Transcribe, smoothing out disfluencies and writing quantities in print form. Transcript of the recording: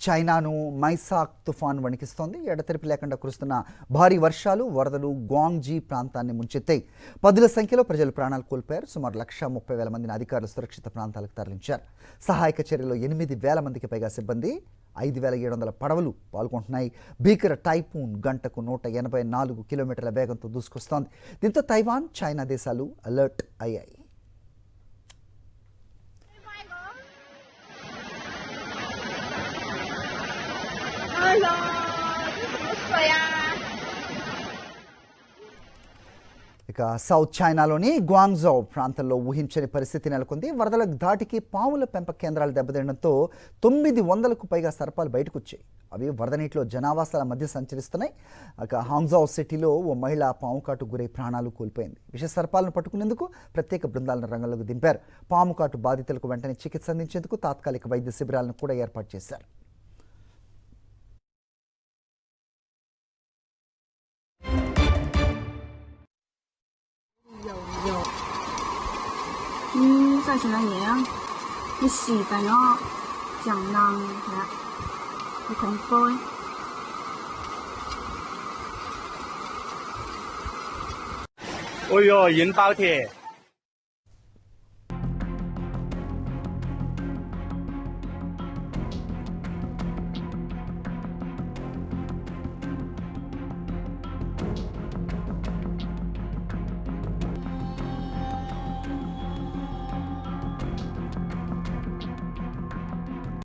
చైనాను మైసాక్ తుఫాన్ వణికిస్తోంది. ఎడతెరిపి లేకుండా కురుస్తున్న భారీ వర్షాలు, వరదలు గ్వాంగ్జీ ప్రాంతాన్ని ముంచెత్తాయి. పదుల సంఖ్యలో ప్రజలు ప్రాణాలు కోల్పోయారు. సుమారు 1,30,000 మందిని అధికారులు సురక్షిత ప్రాంతాలకు తరలించారు. సహాయక చర్యలో 8,000 మందికి పైగా సిబ్బంది, 5,700 పడవలు పాల్గొంటున్నాయి. భీకర టైఫూన్ గంటకు 184 కిలోమీటర్ల వేగంతో దూసుకొస్తోంది. దీంతో తైవాన్, చైనా దేశాలు అలర్ట్ అయ్యాయి. ఇక సౌత్ చైనాలోని గ్వాంగ్జౌ ప్రాంతంలో ఊహించని పరిస్థితి నెలకొంది. వరదల ధాటికి పాముల పెంపక కేంద్రాలు దెబ్బతినడంతో 900కు పైగా సర్పాలు బయటకు వచ్చాయి. అవి వరద నీటిలో జనావాసాల మధ్య సంచరిస్తున్నాయి. ఇక హాంగ్జౌ సిటీలో ఓ మహిళ పాము కాటు గురై ప్రాణాలు కోల్పోయింది. విష సర్పాలను పట్టుకునేందుకు ప్రత్యేక బృందాలను రంగంలోకి దింపారు. పాము కాటు బాధితులకు వెంటనే చికిత్స అందించేందుకు తాత్కాలిక వైద్య శిబిరాలను కూడా ఏర్పాటు చేశారు. Sao chuyện này nhỉ? Cái xì phải nó chẳng năng hả? Cái khổng phôi. Ôi dồi, dính bao thiệt.